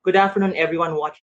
Good afternoon, everyone watching.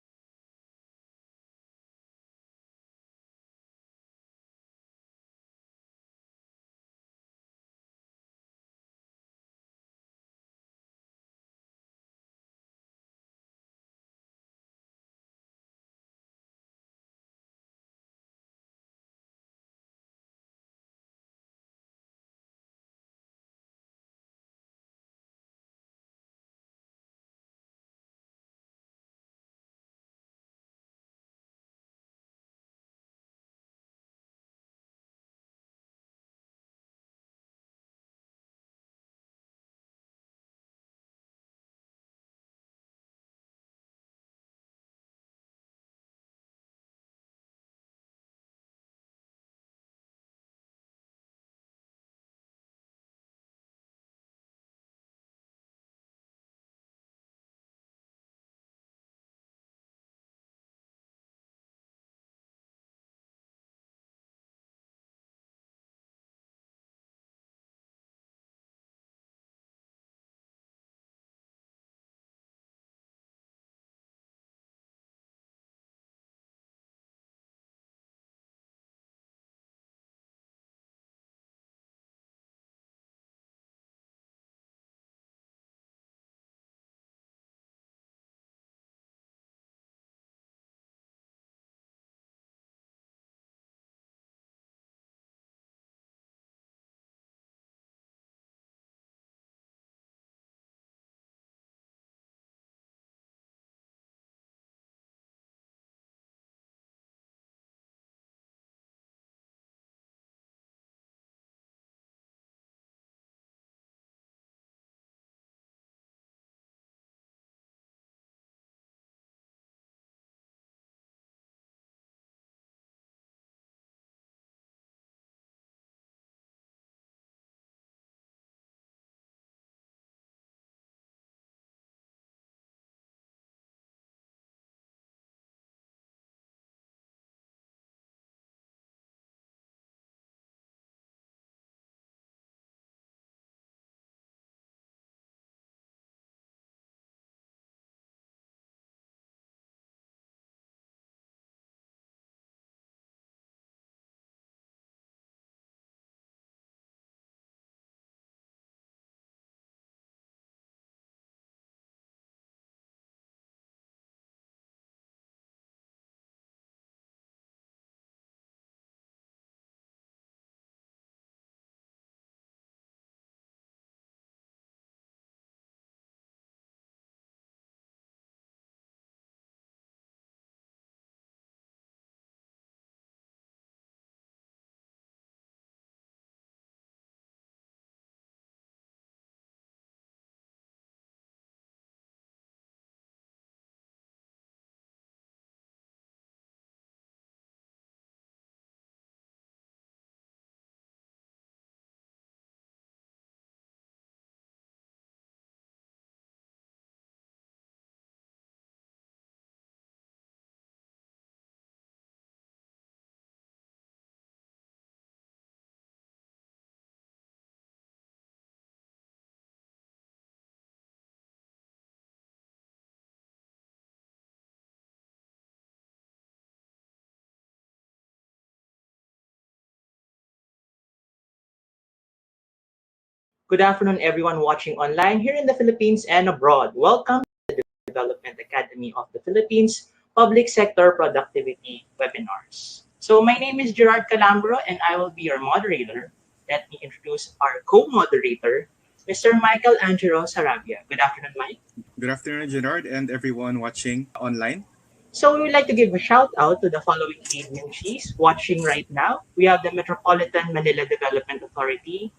Good afternoon, everyone watching online here in the Philippines and abroad. Welcome to the Development Academy of the Philippines Public Sector Productivity Webinars. So my name is Gerard Calambro and I will be your moderator. Let me introduce our co-moderator, Mr. Michael Angelo Sarabia. Good afternoon, Mike. Good afternoon, Gerard, and everyone watching online. So we would like to give a shout out to the following agencies watching right now. We have the Metropolitan Manila Development Authority,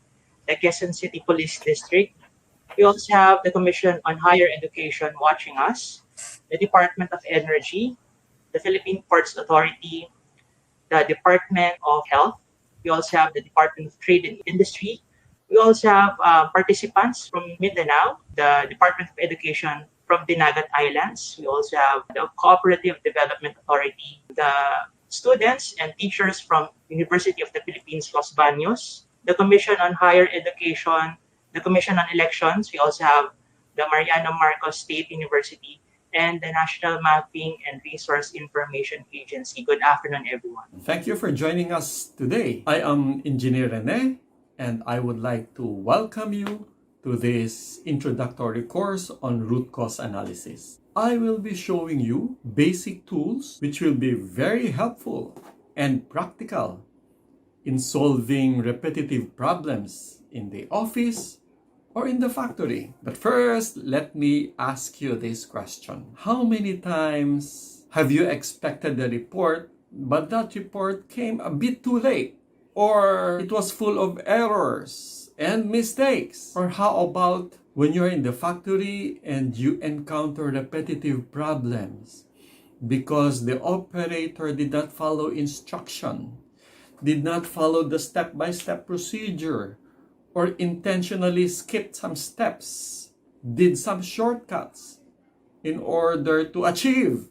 the Quezon City Police District. We also have the Commission on Higher Education watching us, the Department of Energy, the Philippine Ports Authority, the Department of Health. We also have the Department of Trade and Industry. We also have participants from Mindanao, the Department of Education from Dinagat Islands. We also have the Cooperative Development Authority, the students and teachers from University of the Philippines, Los Baños, the Commission on Higher Education, the Commission on Elections. We also have the Mariano Marcos State University, and the National Mapping and Resource Information Agency. Good afternoon, everyone. Thank you for joining us today. I am Engineer Rene, and I would like to welcome you to this introductory course on root cause analysis. I will be showing you basic tools which will be very helpful and practical in solving repetitive problems in the office or in the factory. But first, let me ask you this question. How many times have you expected the report, but that report came a bit too late? Or it was full of errors and mistakes? Or how about when you're in the factory and you encounter repetitive problems because the operator did not follow instruction, did not follow the step-by-step procedure, or intentionally skipped some steps, did some shortcuts in order to achieve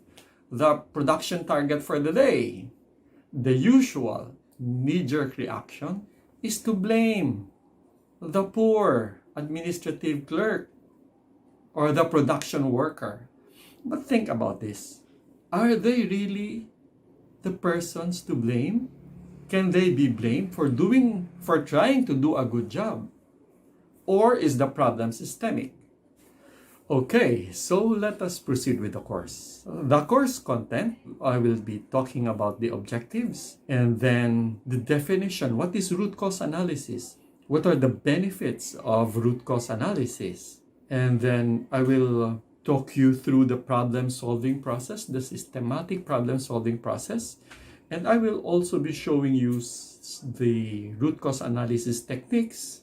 the production target for the day? The usual knee-jerk reaction is to blame the poor administrative clerk or the production worker. But think about this. Are they really the persons to blame? Can they be blamed for trying to do a good job? Or is the problem systemic? Okay, so let us proceed with the course. The course content, I will be talking about the objectives and then the definition. What is root cause analysis? What are the benefits of root cause analysis? And then I will talk you through the problem solving process, the systematic problem solving process. And I will also be showing you the root cause analysis techniques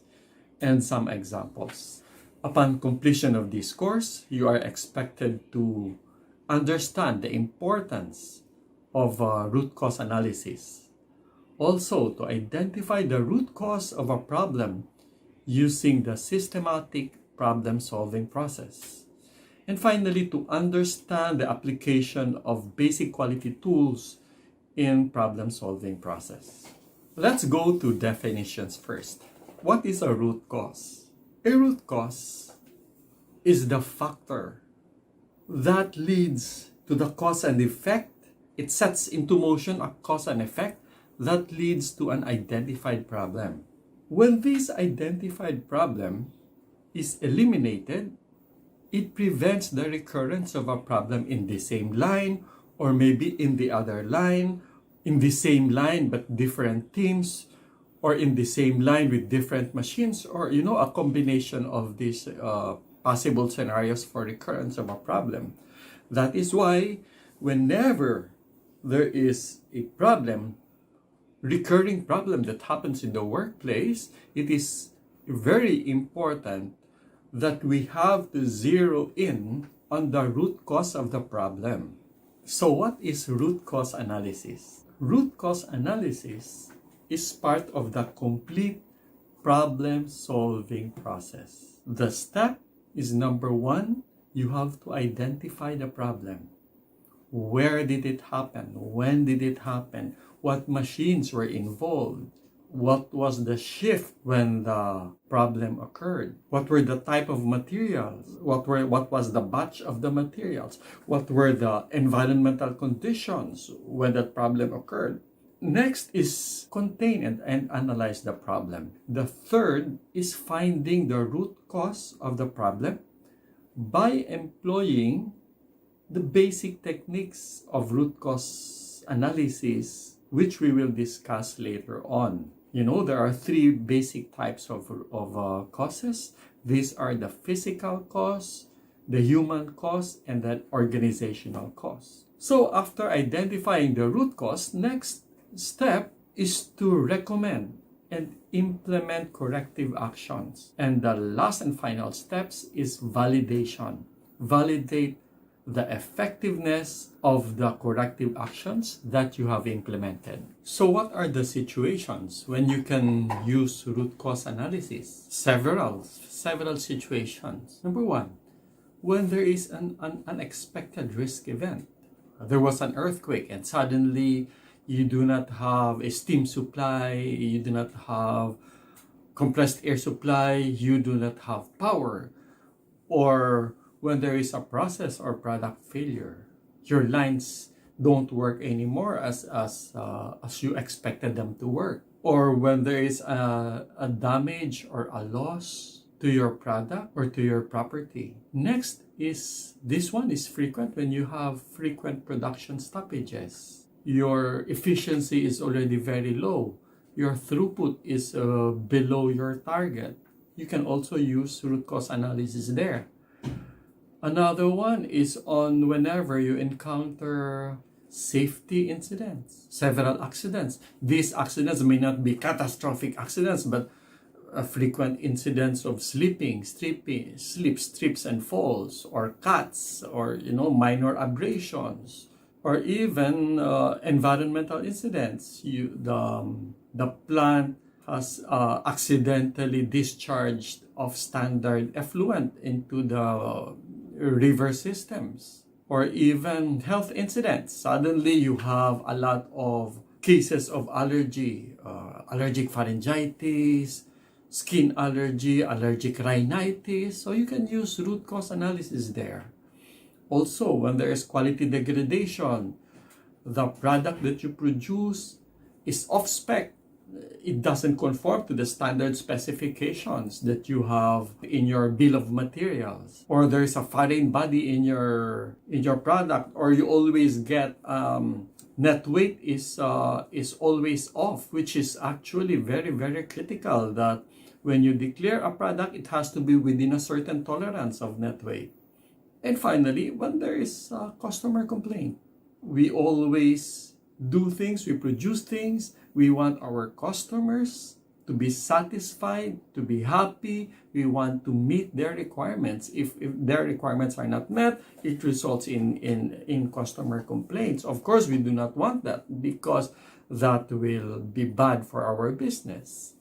and some examples. Upon completion of this course, you are expected to understand the importance of root cause analysis. Also, to identify the root cause of a problem using the systematic problem solving process. And finally, to understand the application of basic quality tools in problem-solving process. Let's go to definitions first. What is a root cause? A root cause is the factor that leads to the cause and effect. It sets into motion a cause and effect that leads to an identified problem. When this identified problem is eliminated, it prevents the recurrence of a problem in the same line or maybe in the other line, in the same line but different teams, or in the same line with different machines, or a combination of these possible scenarios for recurrence of a problem. That is why whenever there is a problem, recurring problem that happens in the workplace, it is very important that we have to zero in on the root cause of the problem. So what is root cause analysis? Root cause analysis is part of the complete problem-solving process. The step is number one, you have to identify the problem. Where did it happen? When did it happen? What machines were involved? What was the shift when the problem occurred? What were the type of materials? What was the batch of the materials? What were the environmental conditions when that problem occurred? Next is contain and analyze the problem. The third is finding the root cause of the problem by employing the basic techniques of root cause analysis, which we will discuss later on. There are three basic types of causes. These are the physical cause, the human cause, and the organizational cause. So after identifying the root cause, next step is to recommend and implement corrective actions. And the last and final steps is validation. Validate the effectiveness of the corrective actions that you have implemented. So what are the situations when you can use root cause analysis? Several situations. Number one, when there is an unexpected risk event. There was an earthquake and suddenly you do not have a steam supply, you do not have compressed air supply, you do not have power. Or when there is a process or product failure. Your lines don't work anymore as you expected them to work. Or when there is a damage or a loss to your product or to your property. Next is, this one is frequent when you have frequent production stoppages. Your efficiency is already very low. Your throughput is below your target. You can also use root cause analysis there. Another one is on whenever you encounter safety incidents, several accidents. These accidents may not be catastrophic accidents, but frequent incidents of slips, trips and falls, or cuts, or minor abrasions, or even environmental incidents. The plant has accidentally discharged of standard effluent into the river systems, or even health incidents. Suddenly you have a lot of cases of allergy, allergic pharyngitis, skin allergy, allergic rhinitis. So you can use root cause analysis there. Also, when there is quality degradation, the product that you produce is off spec. It doesn't conform to the standard specifications that you have in your bill of materials, or there's a foreign body in your product, or you always get net weight is always off, which is actually very, very critical, that when you declare a product, it has to be within a certain tolerance of net weight. And finally, when there is a customer complaint, we always do things, we produce things, we want our customers to be satisfied, to be happy. We want to meet their requirements. If their requirements are not met, it results in customer complaints. Of course, we do not want that, because that will be bad for our business.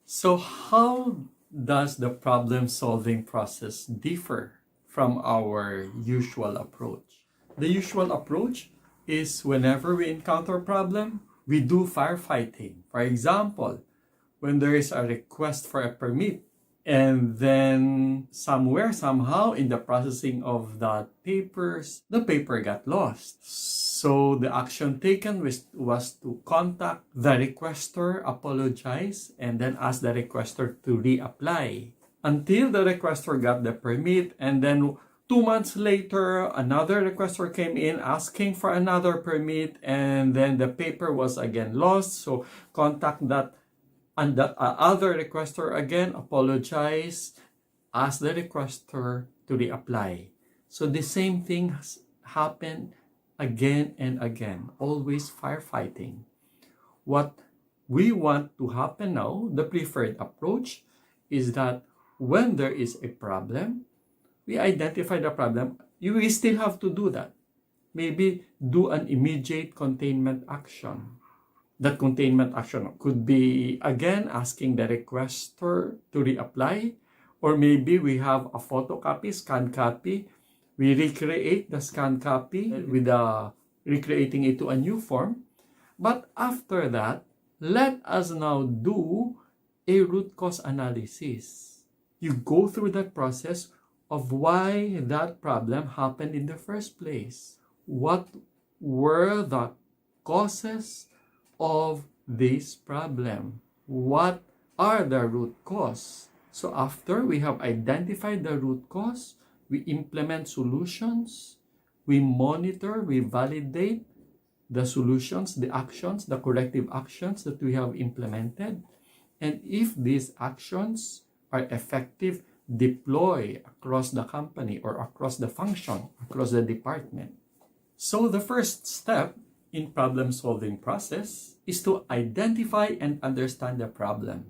So how does the problem-solving process differ from our usual approach? The usual approach is, whenever we encounter a problem, we do firefighting. For example, when there is a request for a permit, and then somewhere, somehow, in the processing of the papers, the paper got lost. So the action taken was to contact the requester, apologize, and then ask the requester to reapply until the requester got the permit. And then 2 months later, another requester came in asking for another permit, and then the paper was again lost. So contact that other requester again, apologize, ask the requester to reapply. So the same thing has happened again and again, always firefighting. What we want to happen now, the preferred approach, is that when there is a problem, we identify the problem. We still have to do that. Maybe do an immediate containment action. That containment action could be, again, asking the requester to reapply, or maybe we have a photocopy, scan copy. We recreate the scan copy with recreating it to a new form. But after that, let us now do a root cause analysis. You go through that process of why that problem happened in the first place. What were the causes of this problem? What are the root cause? So after we have identified the root cause, we implement solutions, we monitor, we validate the solutions, the actions, the corrective actions that we have implemented. And if these actions are effective, deploy across the company or across the function, across the department. So the first step in problem-solving process is to identify and understand the problem.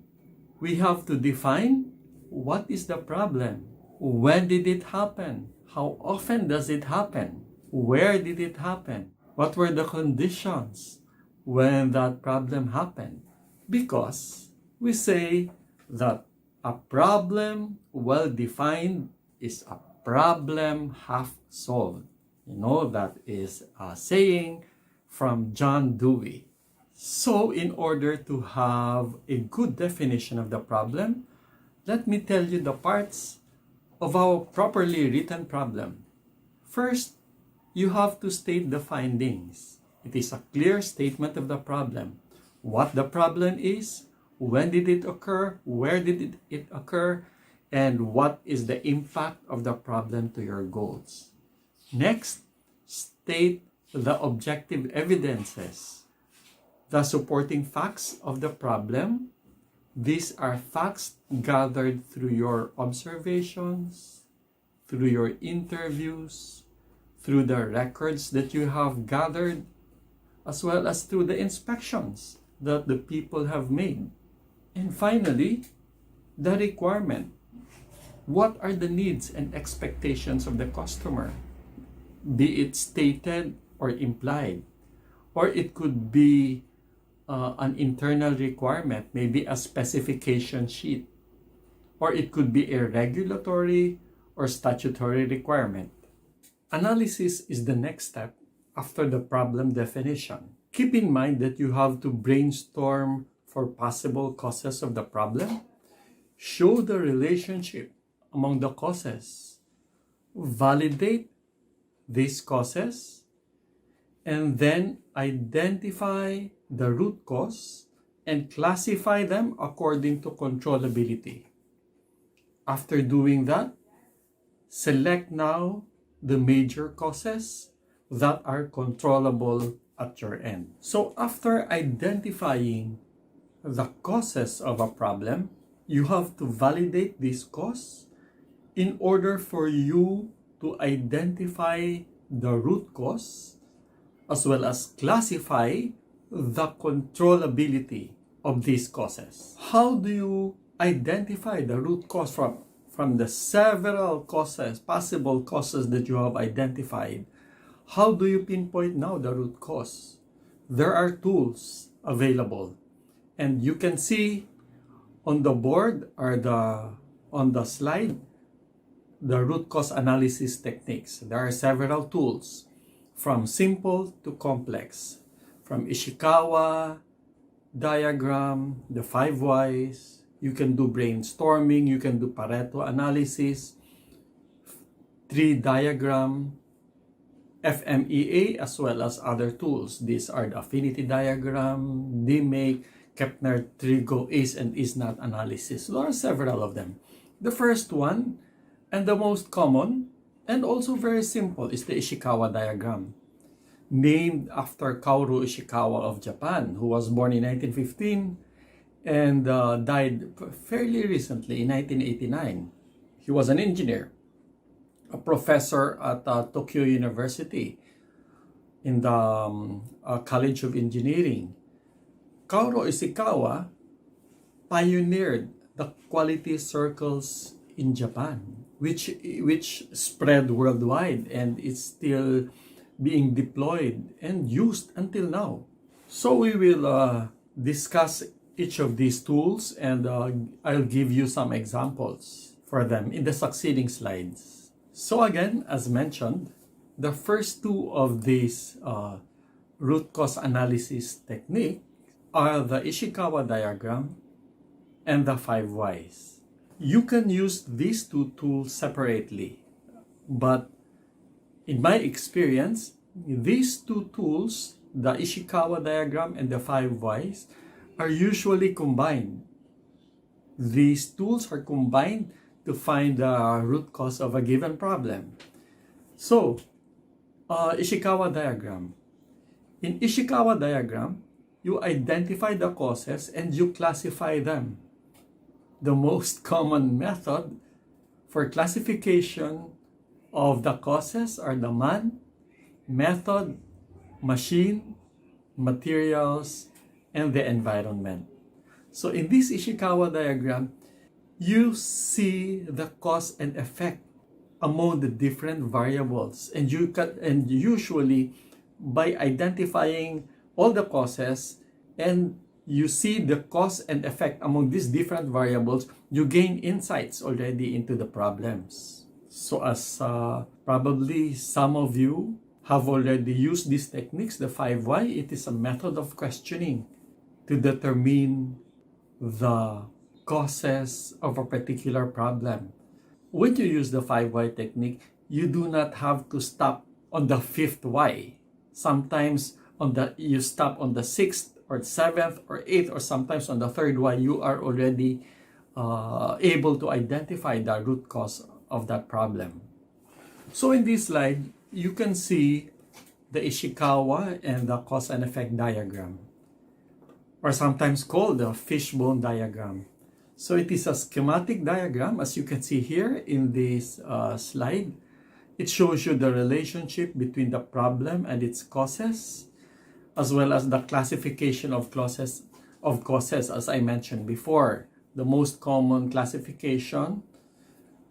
We have to define what is the problem, when did it happen, how often does it happen, where did it happen, what were the conditions when that problem happened. Because we say that a problem well defined is a problem half solved. That is a saying from John Dewey. So in order to have a good definition of the problem, let me tell you the parts of a properly written problem. First, you have to state the findings. It is a clear statement of the problem. What the problem is, when did it occur, where did it occur, and what is the impact of the problem to your goals. Next, state the objective evidences, the supporting facts of the problem. These are facts gathered through your observations, through your interviews, through the records that you have gathered, as well as through the inspections that the people have made. And finally, the requirement. What are the needs and expectations of the customer? Be it stated or implied. Or it could be an internal requirement, maybe a specification sheet. Or it could be a regulatory or statutory requirement. Analysis is the next step after the problem definition. Keep in mind that you have to brainstorm for possible causes of the problem. Show the relationship among the causes. Validate these causes, and then identify the root cause and classify them according to controllability. After doing that, select now the major causes that are controllable at your end. So after identifying the causes of a problem, you have to validate this cause in order for you to identify the root cause as well as classify the controllability of these causes. How do you identify the root cause from the several causes, possible causes that you have identified? How do you pinpoint now the root cause? There are tools available, and you can see on the board or on the slide the root cause analysis techniques. There are several tools, from simple to complex, from Ishikawa diagram, the 5 whys. You can do brainstorming, you can do Pareto analysis, 3 diagram, FMEA, as well as other tools. These are the affinity diagram, DMake, Kepner, Trigo, is and is not analysis. There are several of them. The first one, and the most common, and also very simple, is the Ishikawa diagram, named after Kaoru Ishikawa of Japan, who was born in 1915 and died fairly recently in 1989. He was an engineer, a professor at Tokyo University in the College of Engineering. Kaoru Ishikawa pioneered the quality circles in Japan, which spread worldwide and is still being deployed and used until now. So we will discuss each of these tools, and I'll give you some examples for them in the succeeding slides. So again, as mentioned, the first two of these root cause analysis technique are the Ishikawa diagram and the 5 whys. You can use these two tools separately, but in my experience, these two tools, the Ishikawa diagram and the 5 whys, are usually combined. These tools are combined to find the root cause of a given problem. So, Ishikawa diagram. In Ishikawa diagram, you identify the causes and you classify them. The most common method for classification of the causes are the man, method, machine, materials, and the environment. So in this Ishikawa diagram, you see the cause and effect among the different variables, and usually by identifying all the causes and you see the cause and effect among these different variables, you gain insights already into the problems. So as probably some of you have already used these techniques, the 5 why, it is a method of questioning to determine the causes of a particular problem. When you use the 5 why technique, you do not have to stop on the 5th why. Sometimes you stop on the 6th or 7th or 8th, or sometimes on the 3rd why. You are already able to identify the root cause of that problem. So in this slide, you can see the Ishikawa and the cause and effect diagram, or sometimes called the fishbone diagram. So it is a schematic diagram, as you can see here in this slide. It shows you the relationship between the problem and its causes, as well as the classification of causes, as I mentioned before. The most common classification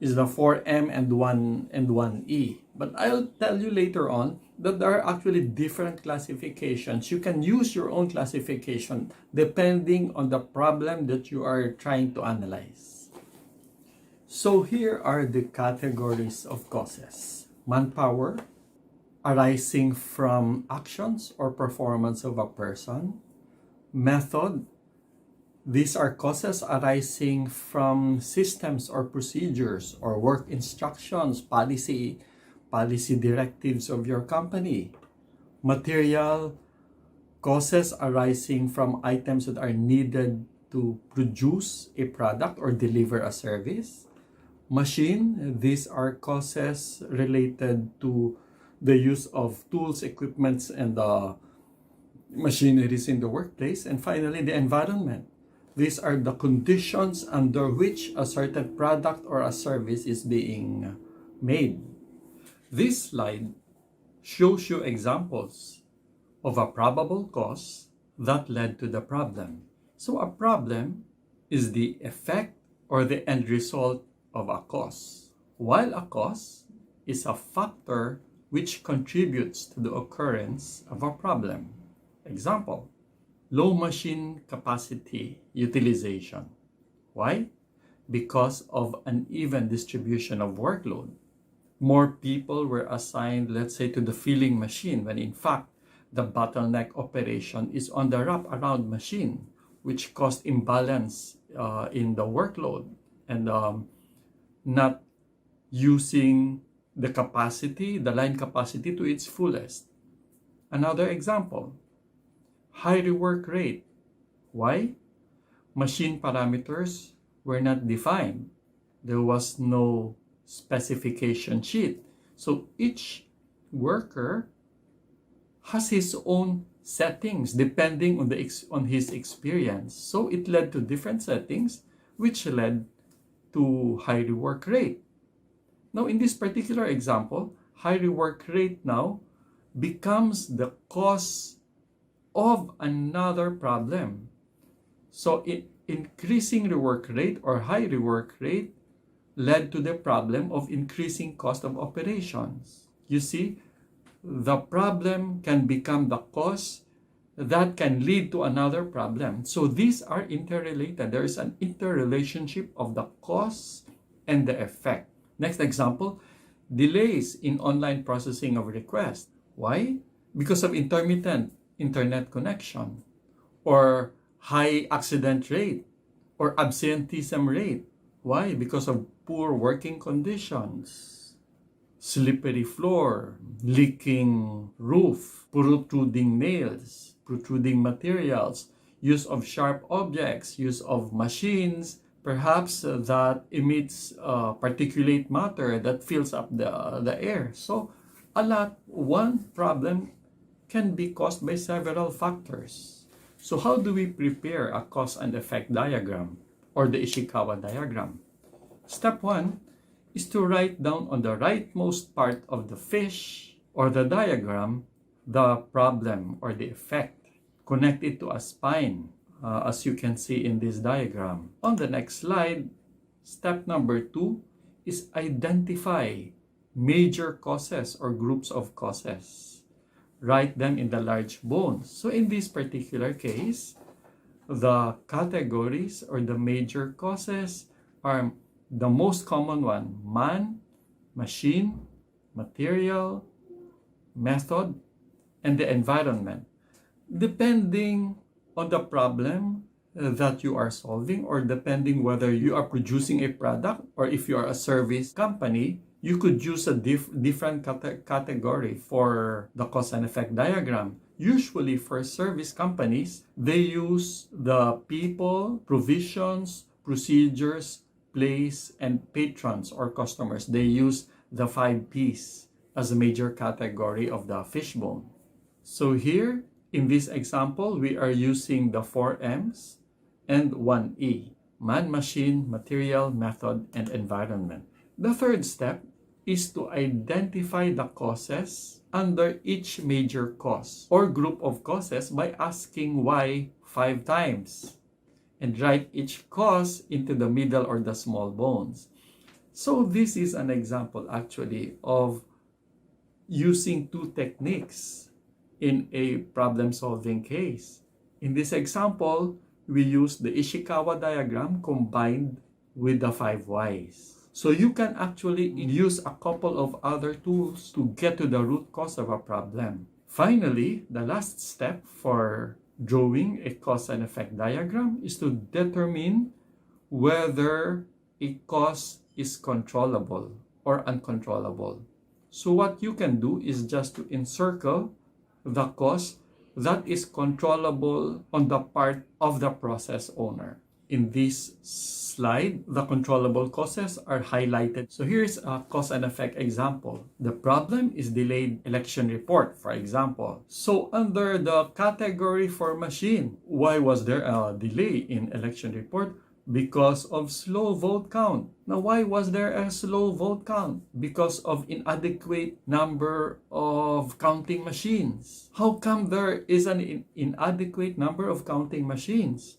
is the 4M and 1E. But I'll tell you later on that there are actually different classifications. You can use your own classification depending on the problem that you are trying to analyze. So here are the categories of causes. Manpower, arising from actions or performance of a person. Method, these are causes arising from systems or procedures or work instructions, policy directives of your company. Material, causes arising from items that are needed to produce a product or deliver a service. Machine, these are causes related to the use of tools, equipments, and machineries in the workplace. And finally, the environment. These are the conditions under which a certain product or a service is being made. This slide shows you examples of a probable cause that led to the problem. So a problem is the effect or the end result of a cause, while a cause is a factor which contributes to the occurrence of a problem. Example, low machine capacity utilization. Why? Because of uneven distribution of workload. More people were assigned, let's say, to the filling machine, when in fact the bottleneck operation is on the wrap-around machine, which caused imbalance in the workload and not using the capacity, the line capacity, to its fullest. Another example, high rework rate. Why? Machine parameters were not defined. There was no specification sheet. So each worker has his own settings depending on his experience. So it led to different settings, which led to high rework rate. Now, in this particular example, high rework rate now becomes the cause of another problem. So increasing rework rate or high rework rate led to the problem of increasing cost of operations. You see, the problem can become the cause that can lead to another problem. So these are interrelated. There is an interrelationship of the cause and the effect. Next example, delays in online processing of requests. Why? Because of intermittent internet connection, or high accident rate, or absenteeism rate. Why? Because of poor working conditions, slippery floor, leaking roof, protruding nails, protruding materials, use of sharp objects, use of machines, perhaps that emits particulate matter that fills up the air. So one problem can be caused by several factors. So how do we prepare a cause and effect diagram, or the Ishikawa diagram? Step 1 is to write down on the rightmost part of the fish or the diagram the problem or the effect. Connect it to a spine, as you can see in this diagram. On the next slide, step number 2 is identify major causes or groups of causes. Write them in the large bones. So in this particular case, the categories or the major causes are the most common one: man, machine, material, method, and the environment. Depending on the problem, that you are solving, or depending whether you are producing a product or if you are a service company, you could use a different category for the cause and effect diagram. Usually for service companies, they use the people, provisions, procedures, place, and patrons or customers. They use the 5Ps as a major category of the fishbone. So here, in this example, we are using the 4Ms and 1E, man, machine, material, method, and environment. The third step is to identify the causes under each major cause or group of causes by asking why 5 times and write each cause into the middle or the small bones. So this is an example actually of using two techniques in a problem-solving case. In this example, we use the Ishikawa diagram combined with the 5 whys. So you can actually use a couple of other tools to get to the root cause of a problem. Finally, the last step for drawing a cause and effect diagram is to determine whether a cause is controllable or uncontrollable. So what you can do is just to encircle the cause that is controllable on the part of the process owner. In this slide, the controllable causes are highlighted. So here's a cause and effect example. The problem is delayed election report, for example. So under the category for machine, why was there a delay in election report? Because of slow vote count. Now, why was there a slow vote count? Because of inadequate number of counting machines. How come there is an inadequate number of counting machines?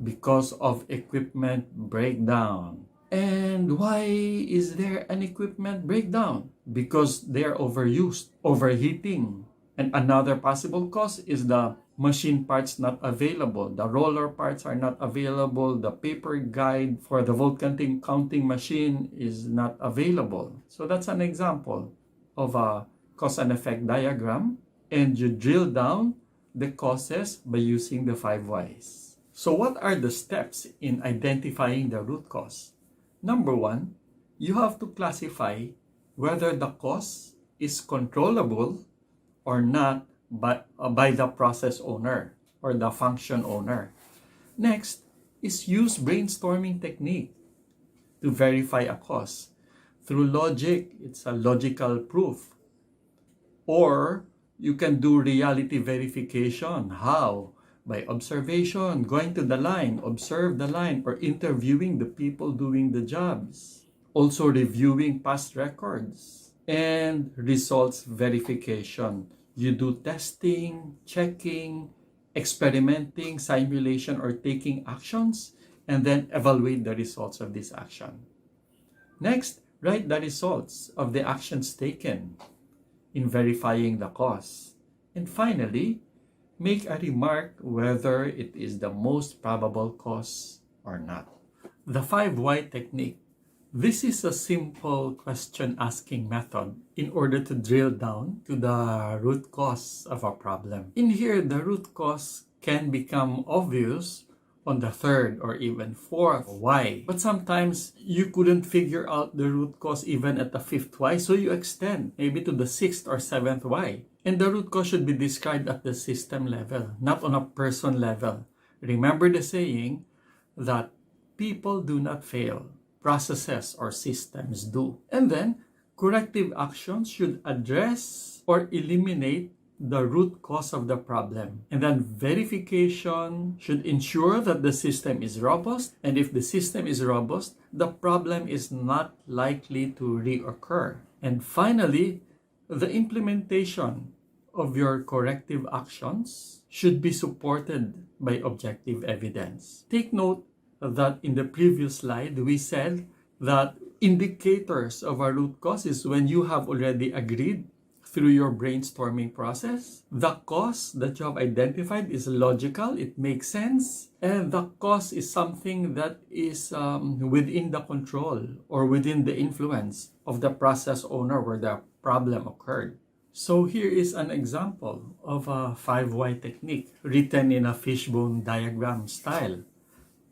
Because of equipment breakdown. And why is there an equipment breakdown? Because they're overused, overheating. And another possible cause is the machine parts not available. The roller parts are not available. The paper guide for the vote counting machine is not available. So that's an example of a cause and effect diagram. And you drill down the causes by using the 5 whys. So what are the steps in identifying the root cause? Number 1, you have to classify whether the cause is controllable or not by the process owner or the function owner. Next is use brainstorming technique to verify a cause. Through logic, it's a logical proof. Or you can do reality verification. How? By observation, going to the line, observe the line, or interviewing the people doing the jobs. Also reviewing past records. And results verification. You do testing, checking, experimenting, simulation, or taking actions, and then evaluate the results of this action. Next, write the results of the actions taken in verifying the cause. And finally, make a remark whether it is the most probable cause or not. The 5 why technique. This is a simple question asking method in order to drill down to the root cause of a problem. In here, the root cause can become obvious on the 3rd or even 4th why. But sometimes you couldn't figure out the root cause even at the 5th why, so you extend maybe to the 6th or 7th why. And the root cause should be described at the system level, not on a person level. Remember the saying that people do not fail, processes or systems do. And then, corrective actions should address or eliminate the root cause of the problem. And then verification should ensure that the system is robust. And if the system is robust, the problem is not likely to reoccur. And finally, the implementation of your corrective actions should be supported by objective evidence. Take note that in the previous slide, we said that indicators of a root cause is when you have already agreed through your brainstorming process. The cause that you have identified is logical, it makes sense, and the cause is something that is within the control or within the influence of the process owner where the problem occurred. So here is an example of a 5 why technique written in a fishbone diagram style.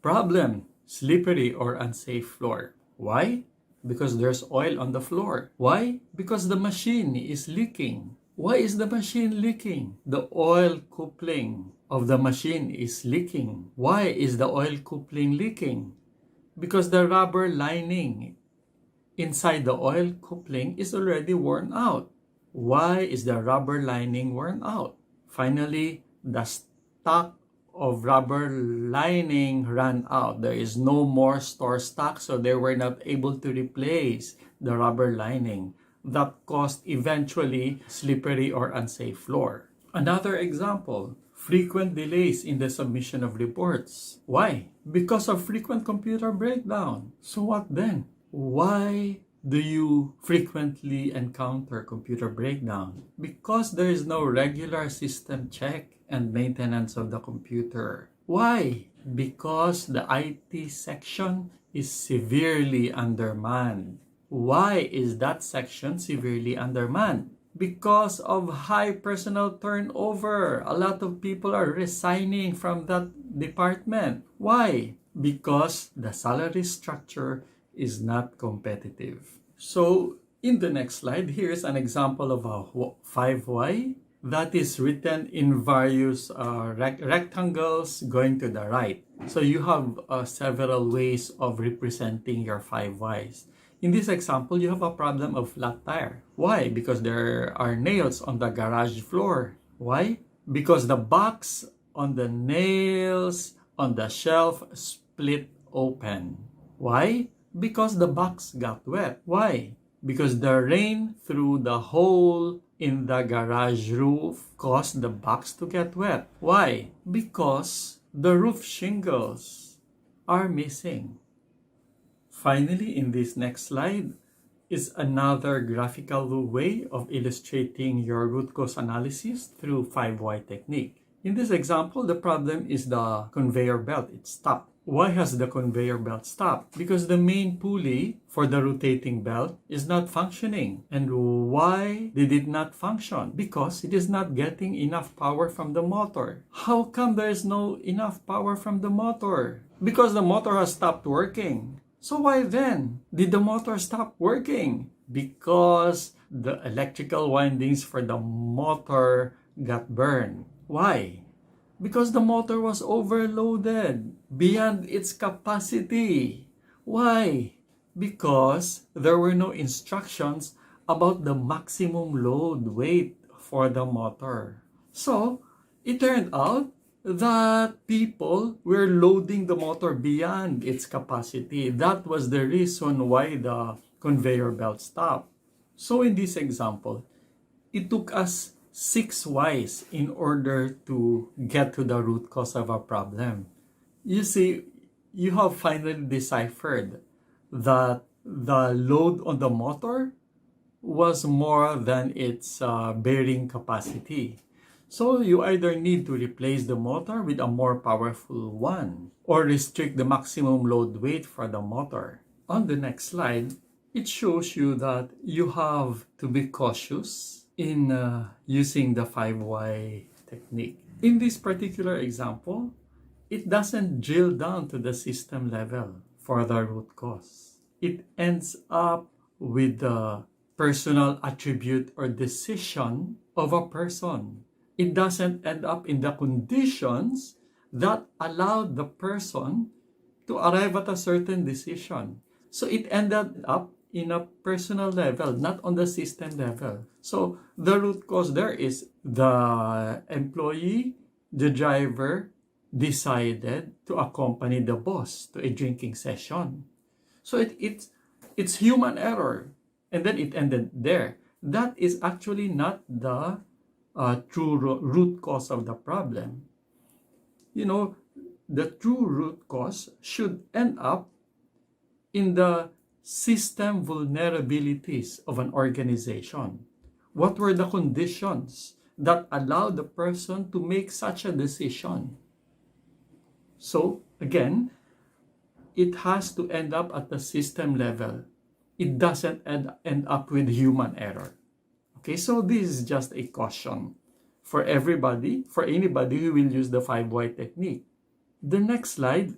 Problem: slippery or unsafe floor. Why? Because there's oil on the floor. Why? Because the machine is leaking. Why is the machine leaking? The oil coupling of the machine is leaking. Why is the oil coupling leaking? Because the rubber lining inside the oil coupling is already worn out. Why is the rubber lining worn out? Finally, the stock of rubber lining ran out. There is no more store stock, so they were not able to replace the rubber lining. That caused eventually slippery or unsafe floor. Another example: frequent delays in the submission of reports. Why? Because of frequent computer breakdown. So what then? Why do you frequently encounter computer breakdown? Because there is no regular system check and maintenance of the computer. Why? Because the IT section is severely undermanned. Why is that section severely undermanned? Because of high personnel turnover. A lot of people are resigning from that department. Why? Because the salary structure is not competitive. So in the next slide, here is an example of a 5Y that is written in various rectangles going to the right. So you have several ways of representing your 5Ys. In this example, you have a problem of flat tire. Why? Because there are nails on the garage floor. Why? Because the box on the nails on the shelf split open. Why? Because the box got wet. Why? Because the rain through the hole in the garage roof caused the box to get wet. Why? Because the roof shingles are missing. Finally, in this next slide is another graphical way of illustrating your root cause analysis through 5Y technique. In this example, the problem is the conveyor belt. It stopped. Why has the conveyor belt stopped? Because the main pulley for the rotating belt is not functioning. And why did it not function? Because it is not getting enough power from the motor. How come there is no enough power from the motor? Because the motor has stopped working. So why then did the motor stop working? Because the electrical windings for the motor got burned. Why? Because the motor was overloaded beyond its capacity. Why? Because there were no instructions about the maximum load weight for the motor. So it turned out that people were loading the motor beyond its capacity. That was the reason why the conveyor belt stopped. So in this example, it took us 6 Ys in order to get to the root cause of a problem. You see, you have finally deciphered that the load on the motor was more than its bearing capacity. So you either need to replace the motor with a more powerful one or restrict the maximum load weight for the motor. On the next slide, it shows you that you have to be cautious in using the 5Y technique. In this particular example, it doesn't drill down to the system level for the root cause. It ends up with the personal attribute or decision of a person. It doesn't end up in the conditions that allowed the person to arrive at a certain decision. So it ended up in a personal level, not on the system level. So the root cause there is the employee, the driver, decided to accompany the boss to a drinking session. So it's human error. And then it ended there. That is actually not the true root cause of the problem. You know, the true root cause should end up in the system vulnerabilities of an organization. What were the conditions that allowed the person to make such a decision? So, again, it has to end up at the system level. It doesn't end up with human error. Okay, so this is just a caution for everybody, for anybody who will use the 5Y technique. The next slide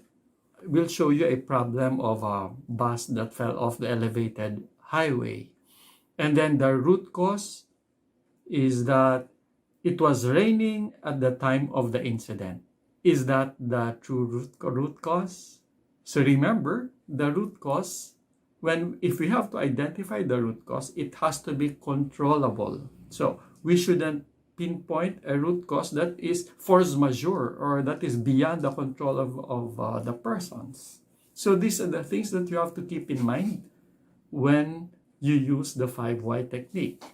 We'll show you a problem of a bus that fell off the elevated highway. And then the root cause is that it was raining at the time of the incident. Is that the true root cause? So remember, the root cause, if we have to identify the root cause, it has to be controllable. So we shouldn't pinpoint a root cause that is force majeure or that is beyond the control of the persons. So these are the things that you have to keep in mind when you use the 5 why technique.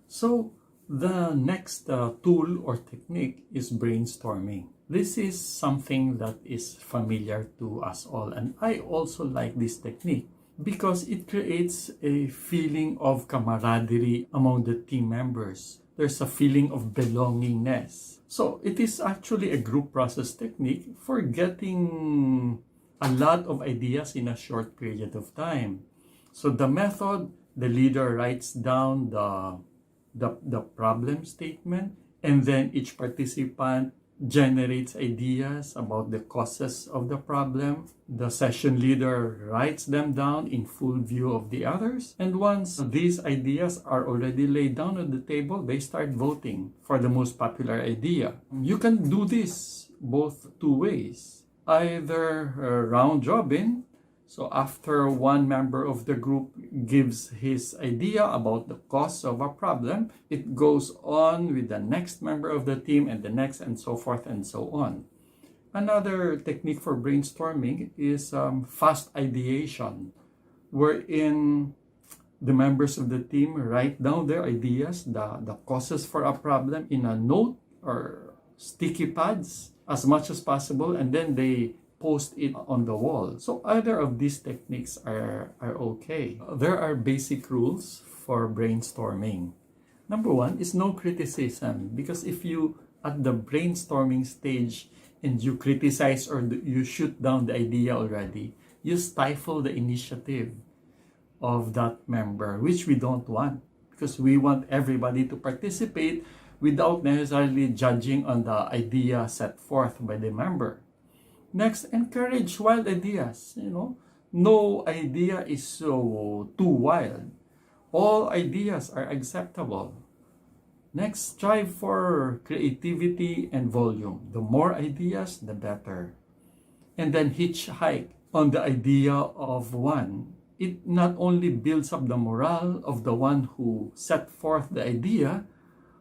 So the next tool or technique is brainstorming. This is something that is familiar to us all, and I also like this technique because it creates a feeling of camaraderie among the team members. There's a feeling of belongingness. So it is actually a group process technique for getting a lot of ideas in a short period of time. So the method, the leader writes down the problem statement, and then each participant generates ideas about the causes of the problem. The session leader writes them down in full view of the others. And once these ideas are already laid down on the table, they start voting for the most popular idea. You can do this both two ways. Either round robin. So after one member of the group gives his idea about the cause of a problem, it goes on with the next member of the team and the next, and so forth and so on. Another technique for brainstorming is fast ideation, wherein the members of the team write down their ideas, the causes for a problem in a note or sticky pads as much as possible, and then they post it on the wall. So either of these techniques are okay. There are basic rules for brainstorming. Number one is no criticism, because if you at the brainstorming stage and you criticize or you shoot down the idea already, you stifle the initiative of that member, which we don't want, because we want everybody to participate without necessarily judging on the idea set forth by the member. Next, encourage wild ideas. No idea is so too wild. All ideas are acceptable. Next, strive for creativity and volume. The more ideas, the better. And then hitchhike on the idea of one. It not only builds up the morale of the one who set forth the idea,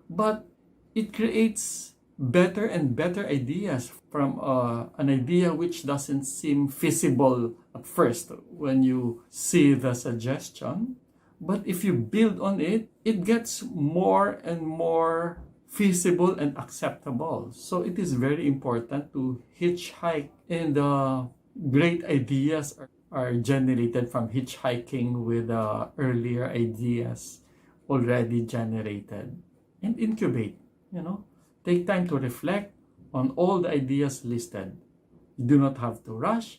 but it creates better and better ideas from an idea which doesn't seem feasible at first when you see the suggestion. But if you build on it, it gets more and more feasible and acceptable. So it is very important to hitchhike, and great ideas are generated from hitchhiking with earlier ideas already generated. And incubate, Take time to reflect on all the ideas listed. You do not have to rush,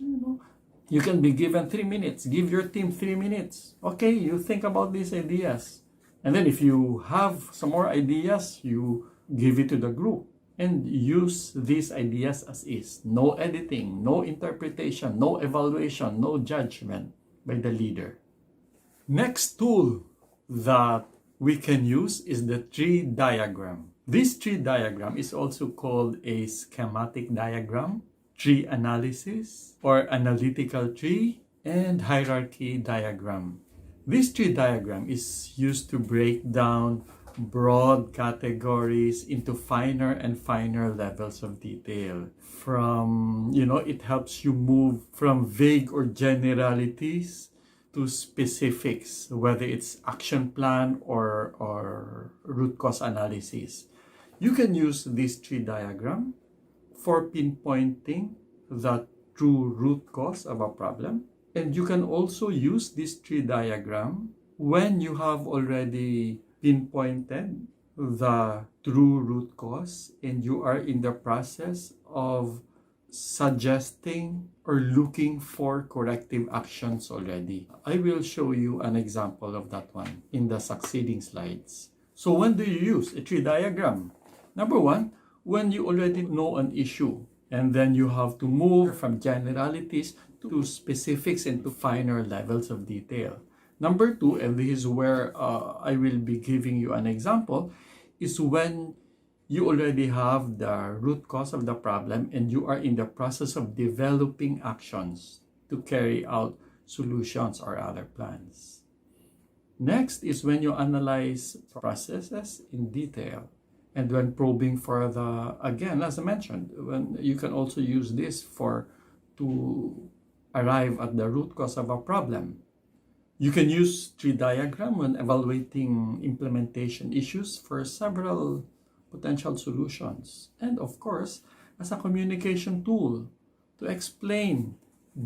You can be given 3 minutes. Give your team 3 minutes. Okay, you think about these ideas. And then if you have some more ideas, you give it to the group. And use these ideas as is. No editing, no interpretation, no evaluation, no judgment by the leader. Next tool that we can use is the tree diagram. This tree diagram is also called a schematic diagram, tree analysis, or analytical tree, and hierarchy diagram. This tree diagram is used to break down broad categories into finer and finer levels of detail. It helps you move from vague or generalities to specifics, whether it's action plan or root cause analysis. You can use this tree diagram for pinpointing the true root cause of a problem. And you can also use this tree diagram when you have already pinpointed the true root cause and you are in the process of suggesting or looking for corrective actions already. I will show you an example of that one in the succeeding slides. So when do you use a tree diagram? Number one, when you already know an issue, and then you have to move from generalities to specifics and to finer levels of detail. Number two, and this is where I will be giving you an example, is when you already have the root cause of the problem and you are in the process of developing actions to carry out solutions or other plans. Next is when you analyze processes in detail and when probing for the, again, as I mentioned, when you can also use this to arrive at the root cause of a problem. You can use tree diagram when evaluating implementation issues for several potential solutions. And of course, as a communication tool to explain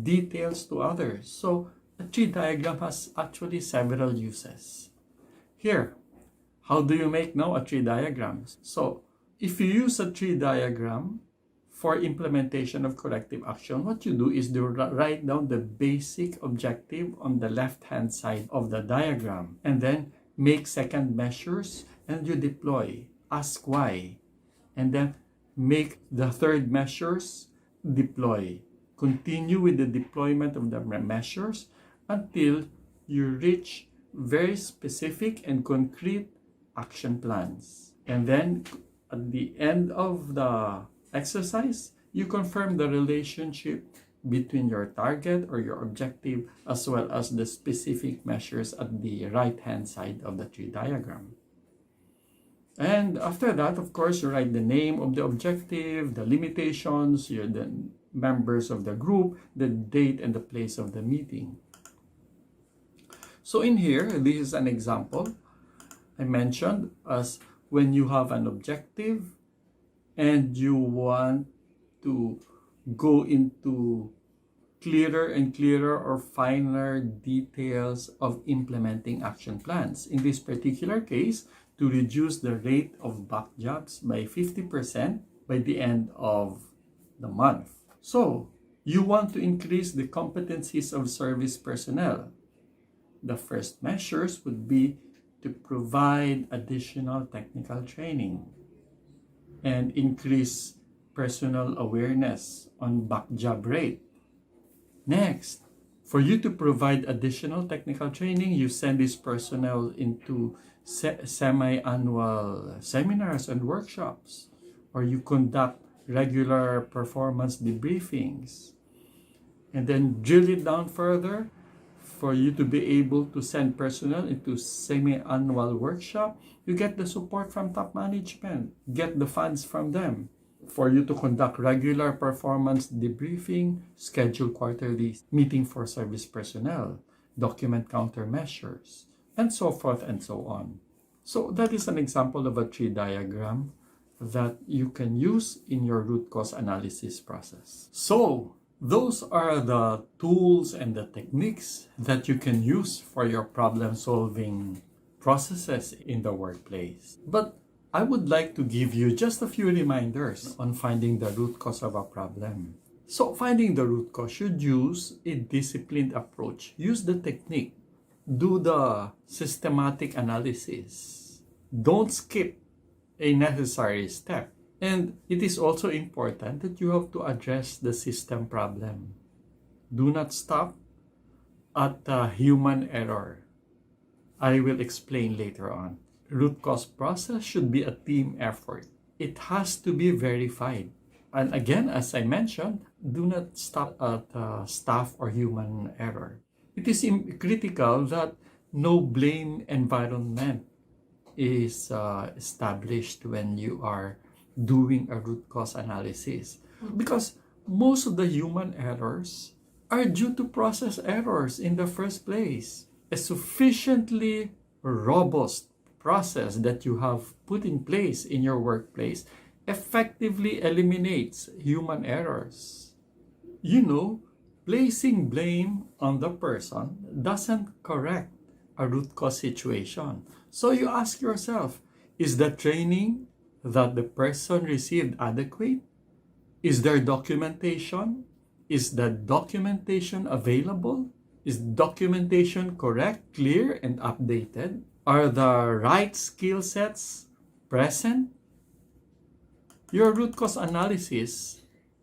details to others. So a tree diagram has actually several uses. Here, how do you make now a tree diagram? So if you use a tree diagram for implementation of corrective action, what you do is to write down the basic objective on the left-hand side of the diagram and then make second measures and you deploy. Ask why. And then make the third measures, deploy. Continue with the deployment of the measures until you reach very specific and concrete action plans. And then at the end of the exercise, you confirm the relationship between your target or your objective as well as the specific measures at the right-hand side of the tree diagram. And after that, of course, you write the name of the objective, the limitations, the members of the group, the date and the place of the meeting. So in here, this is an example I mentioned as when you have an objective and you want to go into clearer and clearer or finer details of implementing action plans. In this particular case, to reduce the rate of back jobs by 50% by the end of the month. So, you want to increase the competencies of service personnel. The first measures would be to provide additional technical training and increase personal awareness on back job rate. Next, for you to provide additional technical training, you send this personnel into semi-annual seminars and workshops, or you conduct regular performance debriefings, and then drill it down further for you to be able to send personnel into semi-annual workshop. You get the support from top management, get the funds from them for you to conduct regular performance debriefing, schedule quarterly meeting for service personnel, document countermeasures, and so forth and so on. So that is an example of a tree diagram that you can use in your root cause analysis process. So those are the tools and the techniques that you can use for your problem-solving processes in the workplace. But I would like to give you just a few reminders on finding the root cause of a problem. So finding the root cause should use a disciplined approach. Use the technique. Do the systematic analysis. Don't skip a necessary step. And it is also important that you have to address the system problem. Do not stop at the human error. I will explain later on. Root cause process should be a team effort. It has to be verified. And again, as I mentioned, do not stop at staff or human error. It is critical that no blame environment is established when you are doing a root cause analysis. Because most of the human errors are due to process errors in the first place. A sufficiently robust process that you have put in place in your workplace effectively eliminates human errors. You know, placing blame on the person doesn't correct a root cause situation. So you ask yourself, is the training that the person received adequate? Is there documentation? Is the documentation available? Is documentation correct, clear, and updated? Are the right skill sets present? Your root cause analysis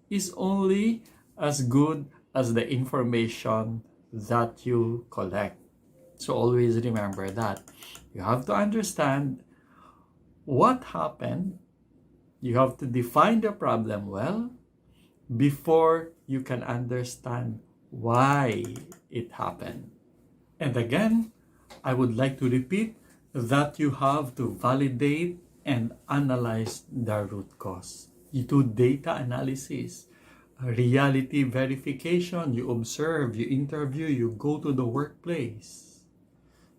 is only as good as the information that you collect. So always remember that. You have to understand what happened. You have to define the problem well before you can understand why it happened. And again, I would like to repeat that you have to validate and analyze the root cause. You do data analysis, reality verification, you observe, you interview, you go to the workplace.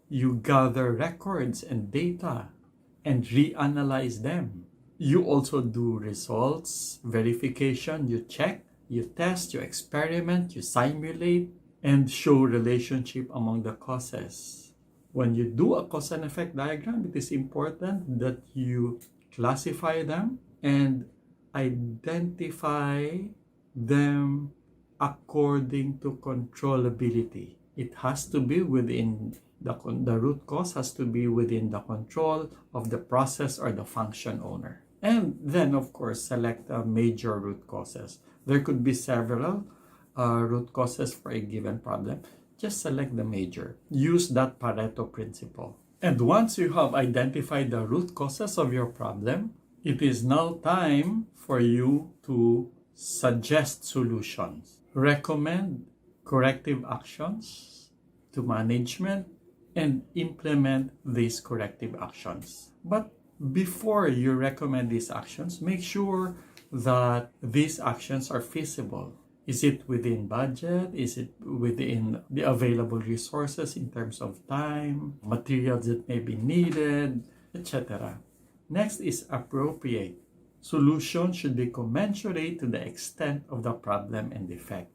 You gather records and data and reanalyze them. You also do results verification, you check, you test, you experiment, you simulate, and show relationship among the causes. When you do a cause and effect diagram, it is important that you classify them and identify them according to controllability. It has to be within the root cause has to be within the control of the process or the function owner. And then, of course, select major root causes. There could be several root causes for a given problem. Just select the major. Use that Pareto principle. And once you have identified the root causes of your problem, it is now time for you to suggest solutions. Recommend corrective actions to management and implement these corrective actions. But before you recommend these actions, make sure that these actions are feasible. Is it within budget? Is it within the available resources in terms of time, materials that may be needed, etc.? Next is appropriate. Solutions should be commensurate to the extent of the problem and defect.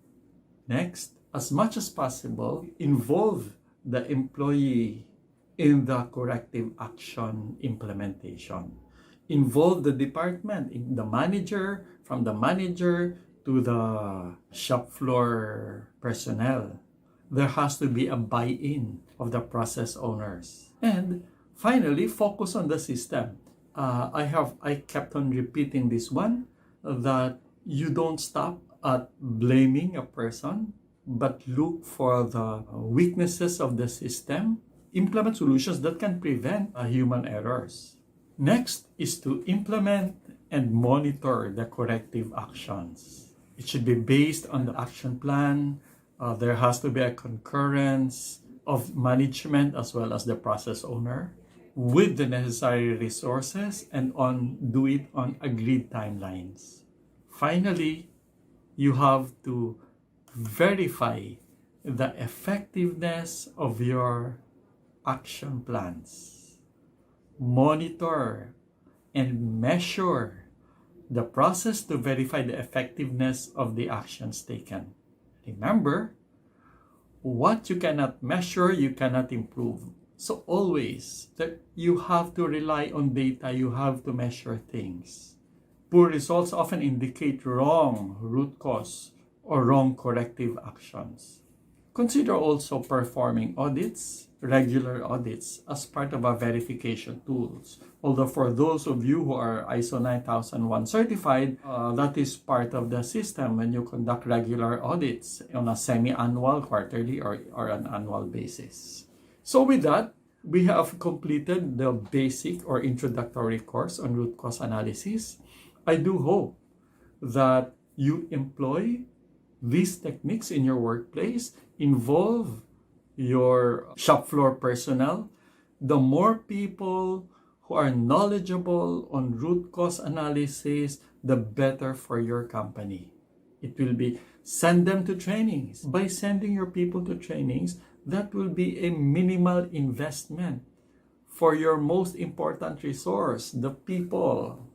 Next, as much as possible, involve the employee in the corrective action implementation. Involve the department, in the manager, from the manager to the shop floor personnel. There has to be a buy-in of the process owners. And finally, focus on the system. I kept on repeating this one, that you don't stop at blaming a person, but look for the weaknesses of the system. Implement solutions that can prevent human errors. Next is to implement and monitor the corrective actions. It should be based on the action plan. There has to be a concurrence of management as well as the process owner with the necessary resources and do it on agreed timelines. Finally, you have to verify the effectiveness of your action plans. Monitor and measure the process to verify the effectiveness of the actions taken. Remember, what you cannot measure, you cannot improve. So always, that you have to rely on data, you have to measure things. Poor results often indicate wrong root cause or wrong corrective actions. Consider also performing audits, regular audits, as part of our verification tools. Although for those of you who are ISO 9001 certified, that is part of the system when you conduct regular audits on a semi-annual, quarterly, or an annual basis. So with that, we have completed the basic or introductory course on root cause analysis. I do hope that you employ these techniques in your workplace, involve your shop floor personnel. The more people who are knowledgeable on root cause analysis, the better for your company. It will be send them to trainings. By sending your people to trainings, that will be a minimal investment for your most important resource, the people.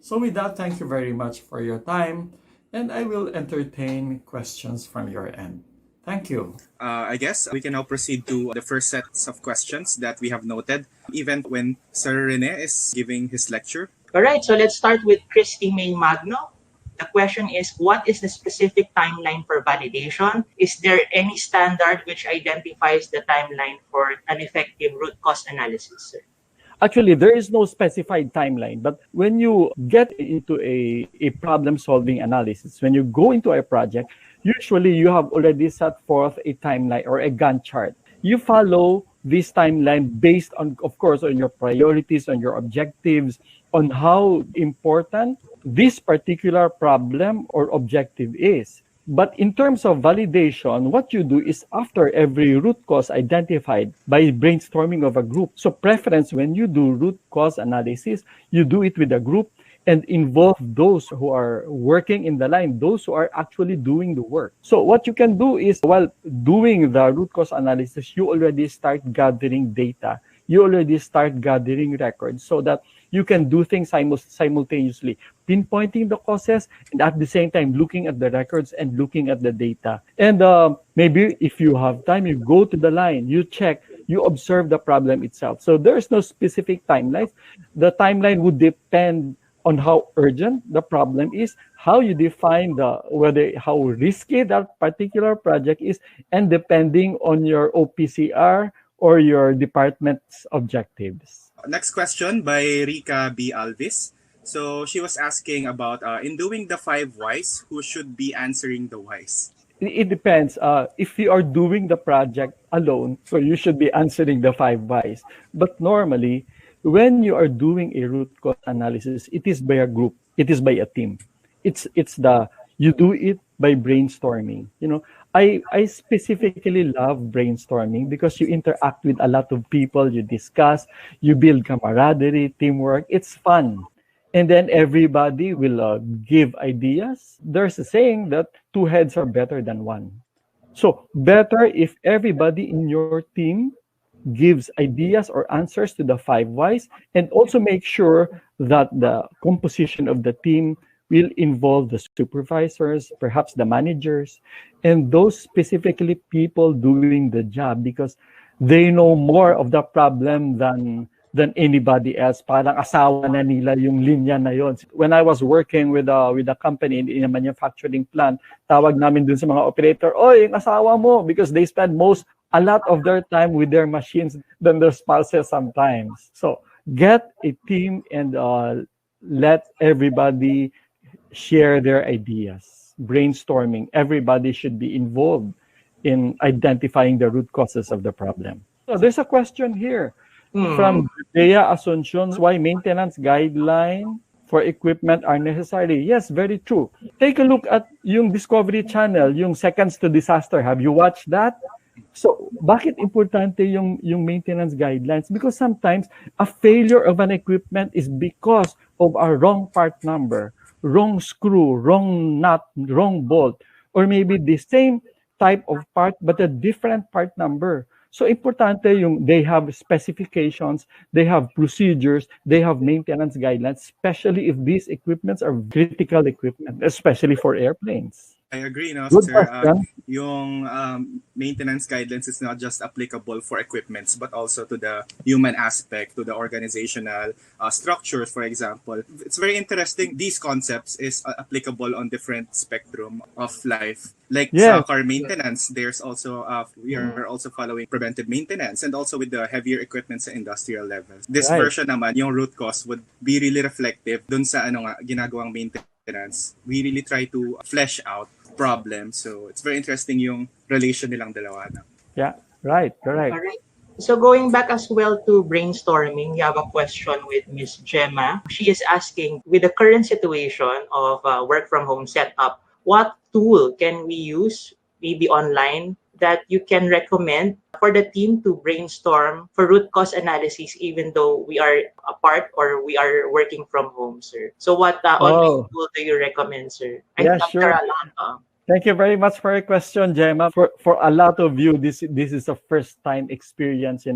So with that, thank you very much for your time, and I will entertain questions from your end. Thank you. I guess we can now proceed to the first sets of questions that we have noted, even when Sir Rene is giving his lecture. All right, so let's start with Christy May Magno. The question is, what is the specific timeline for validation? Is there any standard which identifies the timeline for an effective root cause analysis, sir? Actually, there is no specified timeline, but when you get into a problem-solving analysis, when you go into a project, usually you have already set forth a timeline or a Gantt chart. You follow this timeline based on, of course, on your priorities, on your objectives, on how important this particular problem or objective is. But in terms of validation, what you do is after every root cause identified by brainstorming of a group. So preference when you do root cause analysis, you do it with a group and involve those who are working in the line, those who are actually doing the work. So what you can do is while doing the root cause analysis, you already start gathering data. You already start gathering records so that you can do things simultaneously, pinpointing the causes and at the same time looking at the records and looking at the data. And maybe if you have time, you go to the line, you check, you observe the problem itself. So there's no specific timeline. The timeline would depend on how urgent the problem is, how you define how risky that particular project is, and depending on your OPCR or your department's objectives. Next question by Rika B. Alvis. So she was asking about in doing the 5 whys, who should be answering the whys? It depends. If you are doing the project alone, so you should be answering the 5 whys. But normally, when you are doing a root cause analysis, it is by a group. It is by a team. You do it by brainstorming. I specifically love brainstorming because you interact with a lot of people, you discuss, you build camaraderie, teamwork. It's fun. And then everybody will give ideas. There's a saying that 2 heads are better than 1. So better if everybody in your team gives ideas or answers to the 5 whys, and also make sure that the composition of the team will involve the supervisors, perhaps the managers, and those specifically people doing the job because they know more of the problem than anybody else. Parang asawa na nila yung linya na yon. When I was working with a company in a manufacturing plant, tawag namin dun sa mga operator, "Oy, yung asawa mo," because they spend a lot of their time with their machines than their spouses sometimes. So get a team and let everybody share their ideas. Brainstorming. Everybody should be involved in identifying the root causes of the problem. So there's a question here from Dea Asuncion. Why maintenance guideline for equipment are necessary? Yes, very true. Take a look at yung Discovery Channel, yung Seconds to Disaster. Have you watched that? So, bakit importante yung maintenance guidelines? Because sometimes a failure of an equipment is because of a wrong part number, wrong screw, wrong nut, wrong bolt, or maybe the same type of part but a different part number. So, importante they have specifications, they have procedures, they have maintenance guidelines, especially if these equipments are critical equipment, especially for airplanes. I agree, no, Good sir. question. Yung maintenance guidelines is not just applicable for equipments, but also to the human aspect, to the organizational structures, for example. It's very interesting. These concepts is applicable on different spectrum of life. Like sa car maintenance, there's also we are also following preventive maintenance and also with the heavier equipment sa industrial levels. This version naman, yung root cause would be really reflective dun sa ginagawang maintenance. We really try to flesh out problem. So it's very interesting yung relation nilang dalawa na. Yeah, right, correct. All right. So going back as well to brainstorming, you have a question with Miss Gemma. She is asking, with the current situation of work from home setup, what tool can we use, maybe online, that you can recommend for the team to brainstorm for root cause analysis, even though we are apart or we are working from home, sir? So what online tool do you recommend, sir? Yeah, sure. There are a lot. Thank you very much for your question, Gemma. For a lot of you, this is a first time experience,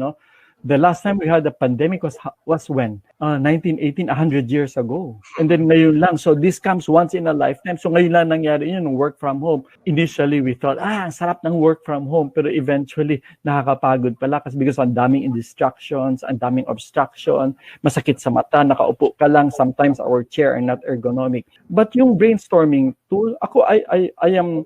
The last time we had a pandemic was when? 1918, 100 years ago. And then ngayon lang. So this comes once in a lifetime. So ngayon lang nangyari yun, work from home. Initially, we thought, ang sarap ng work from home. Pero eventually, nakakapagod pala kasi because ang daming distractions, ang daming obstruction, masakit sa mata, nakaupo ka lang. Sometimes our chair are not ergonomic. But yung brainstorming tool, I am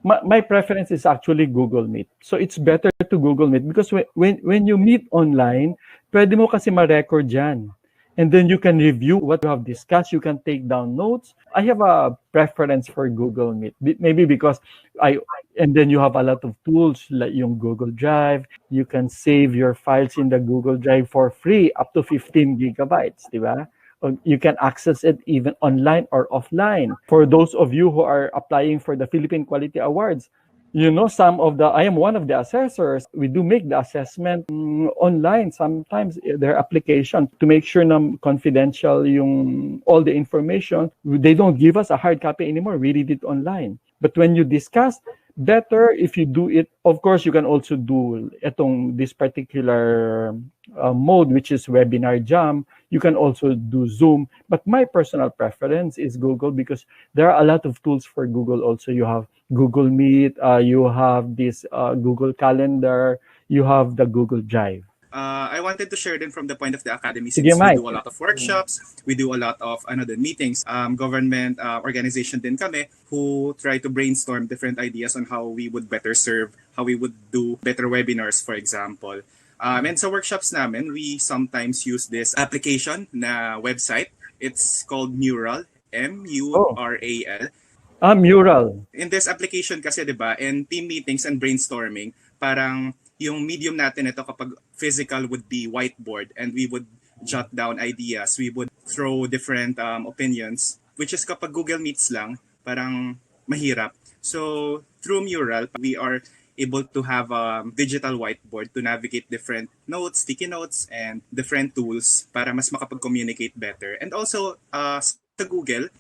My preference is actually Google Meet. So it's better to Google Meet because when you meet online, pwede mo kasi ma-record yan. And then you can review what you have discussed. You can take down notes. I have a preference for Google Meet. Maybe because and then you have a lot of tools like yung Google Drive. You can save your files in the Google Drive for free, up to 15 gigabytes, di ba? You can access it even online or offline. For those of you who are applying for the Philippine Quality Awards, I am one of the assessors. We do make the assessment online sometimes, their application, to make sure na confidential yung all the information. They don't give us a hard copy anymore. We read it online. But when you discuss, better if you do it. Of course, you can also do this particular mode, which is Webinar Jam. You can also do Zoom. But my personal preference is Google because there are a lot of tools for Google also. You have Google Meet, you have this Google Calendar, you have the Google Drive. I wanted to share din from the point of the academy, Sige, since we Mike. do a lot of workshops, we do a lot of meetings, government organization din kami who try to brainstorm different ideas on how we would better serve, how we would do better webinars, for example. And sa workshops namin, we sometimes use this application na website. It's called Mural, Mural. Mural. In this application kasi, di ba, in team meetings and brainstorming, parang yung medium natin ito kapag physical would be whiteboard and we would jot down ideas, we would throw different opinions, which is kapag Google Meets lang, parang mahirap. So through Mural, we are able to have a digital whiteboard to navigate different notes, sticky notes, and different tools para mas makapag-communicate better. And also, sa Google,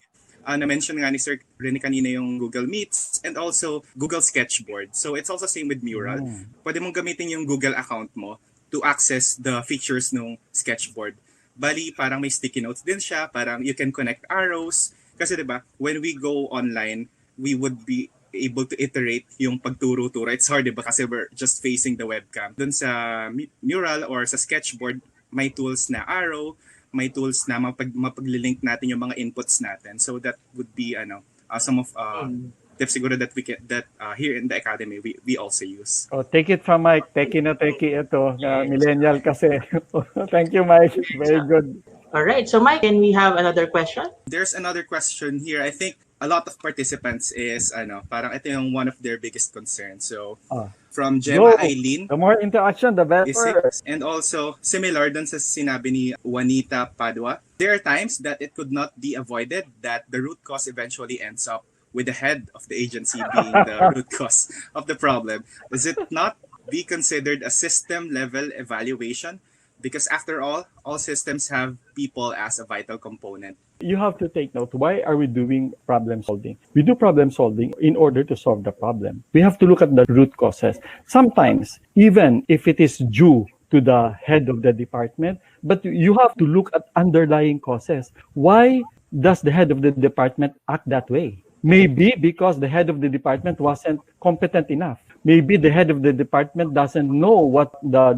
na-mention nga ni Sir Rene kanina yung Google Meets and also Google Sketchboard. So it's also same with Mural. Pwede mong gamitin yung Google account mo to access the features ng Sketchboard. Bali, parang may sticky notes din siya. Parang you can connect arrows. Kasi diba, when we go online, we would be able to iterate yung pagturo-turo. It's hard, diba? Kasi we're just facing the webcam. Dun sa Mural or sa Sketchboard, may tools na arrow, may tools na mapaglilink natin yung mga inputs natin. So that would be some of tips siguro that we can here in the academy we also use. Oh, take it from Mike. Teki ito, millennial kasi. Thank you, Mike. Very good. All right. So, Mike, can we have another question? There's another question here. I think a lot of participants is parang ito yung one of their biggest concerns. So, from Gemma Eileen. The more interaction, the better. And also, similar dun sa sinabi ni Juanita Padua, there are times that it could not be avoided that the root cause eventually ends up with the head of the agency being the root cause of the problem. Does it not be considered a system-level evaluation? Because after all systems have people as a vital component. You have to take note, why are we doing problem solving? We do problem solving in order to solve the problem. We have to look at the root causes. Sometimes, even if it is due to the head of the department, but you have to look at underlying causes. Why does the head of the department act that way? Maybe because the head of the department wasn't competent enough. Maybe the head of the department doesn't know what the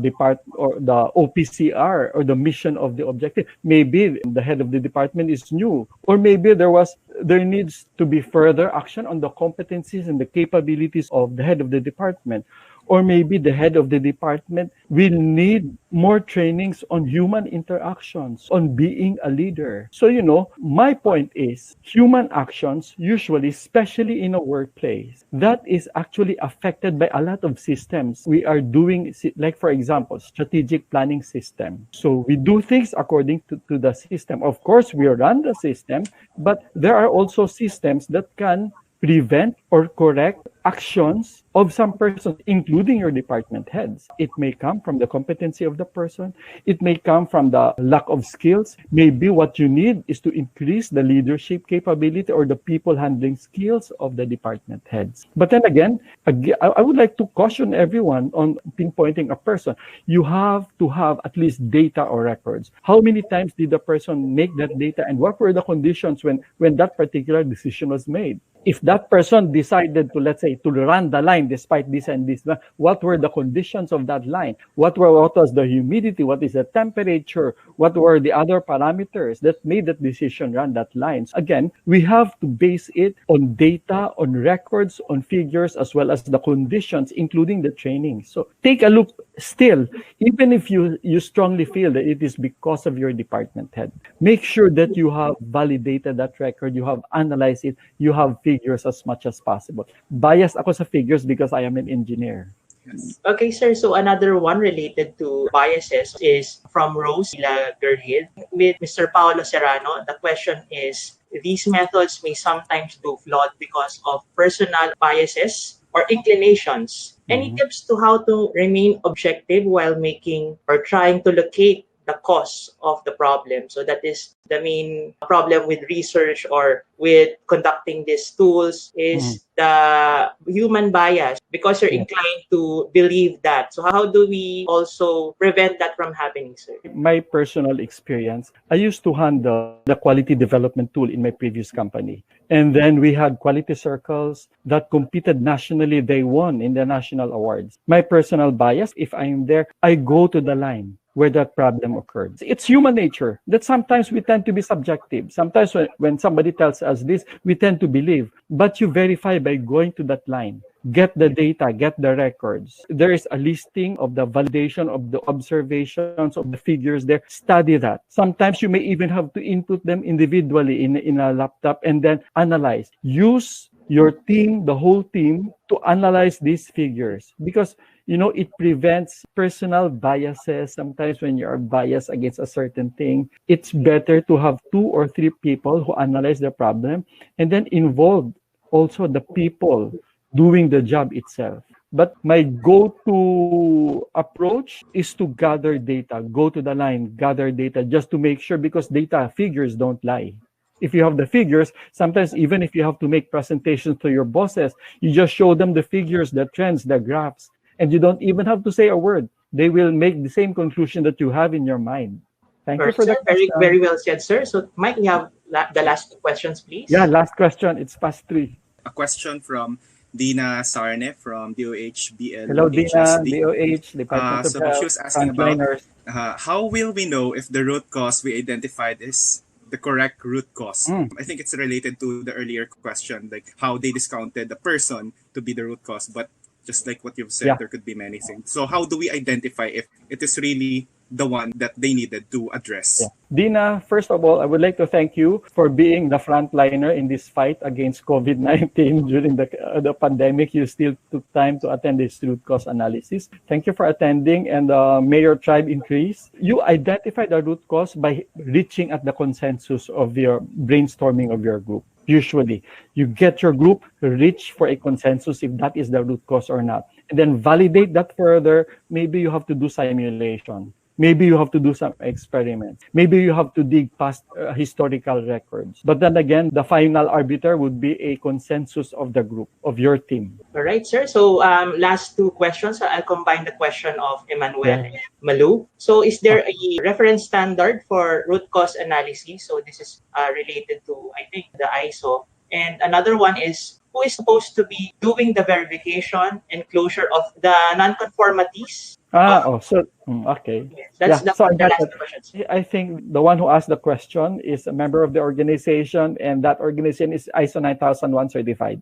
OPCR or the mission of the objective. Maybe the head of the department is new, or maybe there needs to be further action on the competencies and the capabilities of the head of the department. Or maybe the head of the department will need more trainings on human interactions, on being a leader. So, my point is, human actions, usually, especially in a workplace, that is actually affected by a lot of systems. We are doing, like for example, strategic planning system. So we do things according to the system. Of course, we run the system, but there are also systems that can prevent or correct actions of some persons, including your department heads. It may come from the competency of the person. It may come from the lack of skills. Maybe what you need is to increase the leadership capability or the people handling skills of the department heads. But then again, I would like to caution everyone on pinpointing a person. You have to have at least data or records. How many times did the person make that data and what were the conditions when that particular decision was made? If that person decided to, let's say, to run the line despite this and this, what were the conditions of that line? What was the humidity? What is the temperature? What were the other parameters that made that decision run that line? So again, we have to base it on data, on records, on figures, as well as the conditions, including the training. So take a look still, even if you strongly feel that it is because of your department head, make sure that you have validated that record, you have analyzed it, you have figures as much as possible. Biased ako sa figures because I am an engineer. Yes. Okay, sir. So another one related to biases is from Rose Gerhid with Mr. Paolo Serrano. The question is, these methods may sometimes go flawed because of personal biases or inclinations. Any tips to how to remain objective while making or trying to locate the cause of the problem? So that is the main problem with research or with conducting these tools is the human bias because you're inclined to believe that. So how do we also prevent that from happening, sir? My personal experience, I used to handle the quality development tool in my previous company. And then we had quality circles that competed nationally. They won in the national awards. My personal bias, if I'm there, I go to the line where that problem occurred. It's human nature that sometimes we tend to be subjective. Sometimes when somebody tells us this, we tend to believe. But you verify by going to that line. Get the data, get the records. There is a listing of the validation of the observations of the figures there. Study that. Sometimes you may even have to input them individually in a laptop and then analyze. Use your team, the whole team, to analyze these figures because it prevents personal biases. Sometimes when you are biased against a certain thing, it's better to have 2 or 3 people who analyze the problem and then involve also the people doing the job itself. But my go-to approach is to gather data, go to the line, gather data just to make sure because data figures don't lie. If you have the figures, sometimes even if you have to make presentations to your bosses, you just show them the figures, the trends, the graphs, and you don't even have to say a word. They will make the same conclusion that you have in your mind. Thank you for the question. Very well said, sir. So Mike, we have the last 2 questions, please. Yeah, last question. It's past 3. A question from Dina Sarne from DOH-BL. Hello, Dina, DOH, Department of So Health, she was asking frontliners. about how will we know if the root cause we identified is the correct root cause? I think it's related to the earlier question, like how they discounted the person to be the root cause, but just like what you've said, there could be many things. So how do we identify if it is really the one that they needed to address? Dina, first of all, I would like to thank you for being the frontliner in this fight against COVID-19 during the pandemic. You still took time to attend this root cause analysis. Thank you for attending, and may your tribe increase. You identify the root cause by reaching at the consensus of your brainstorming of your group. Usually, you get your group, reach for a consensus if that is the root cause or not, and then validate that further. Maybe you have to do simulation. Maybe you have to do some experiments. Maybe you have to dig past historical records. But then again, the final arbiter would be a consensus of the group, of your team. All right, sir. So last 2 questions. I'll combine the question of Emmanuel and Malu. So is there a reference standard for root cause analysis? So this is related to, I think, the ISO. And another one is, who is supposed to be doing the verification and closure of the non-conformities? Okay. That's the last question. I think the one who asked the question is a member of the organization, and that organization is ISO 9001 certified.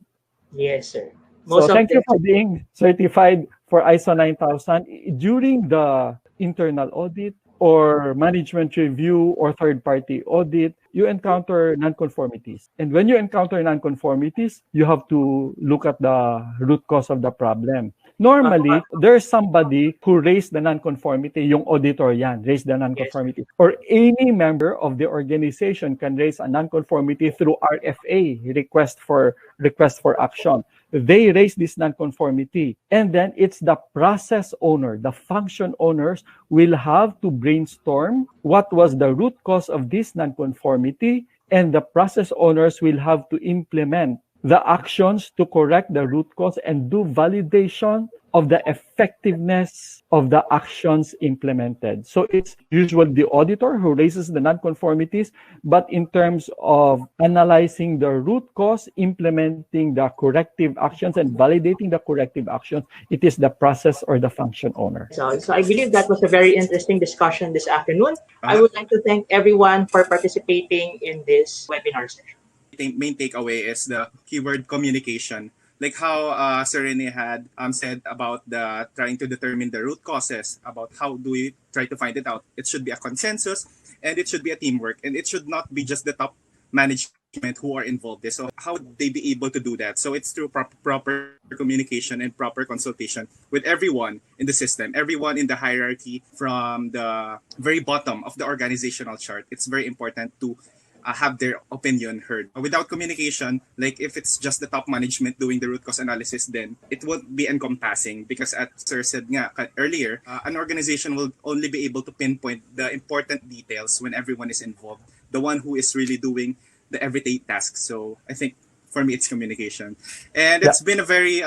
Yes, sir. Thank you for being certified for ISO 9000. During the internal audit or management review or third-party audit, you encounter nonconformities. And when you encounter nonconformities, you have to look at the root cause of the problem. Normally, there's somebody who raised the nonconformity, yung auditor yan, raised the nonconformity. Or any member of the organization can raise a nonconformity through RFA, request for action. They raise this nonconformity. And then it's the process owner, the function owners will have to brainstorm what was the root cause of this nonconformity, and the process owners will have to implement the actions to correct the root cause and do validation of the effectiveness of the actions implemented. So it's usually the auditor who raises the nonconformities, but in terms of analyzing the root cause, implementing the corrective actions, and validating the corrective actions, it is the process or the function owner. So I believe that was a very interesting discussion this afternoon. I would like to thank everyone for participating in this webinar session. Main takeaway is the keyword communication. Like how Sir Rene had said about the trying to determine the root causes, about how do we try to find it out. It should be a consensus and it should be a teamwork, and it should not be just the top management who are involved in. So how would they be able to do that? So it's through proper communication and proper consultation with everyone in the system, everyone in the hierarchy from the very bottom of the organizational chart. It's very important to have their opinion heard. Without communication, like if it's just the top management doing the root cause analysis, then it won't be encompassing, because as Sir said nga earlier, an organization will only be able to pinpoint the important details when everyone is involved, the one who is really doing the everyday tasks. So I think for me, it's communication. And it's been a very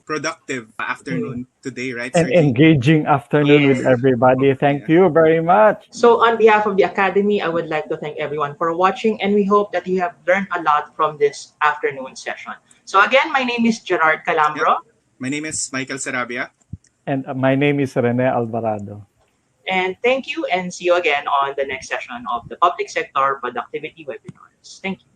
productive afternoon today, right, And Sir G? engaging afternoon with everybody. Thank you very much. So on behalf of the Academy, I would like to thank everyone for watching, and we hope that you have learned a lot from this afternoon session. So again, my name is Gerard Calambro. My name is Michael Sarabia. And my name is Rene Alvarado. And thank you, and see you again on the next session of the Public Sector Productivity Webinars. Thank you.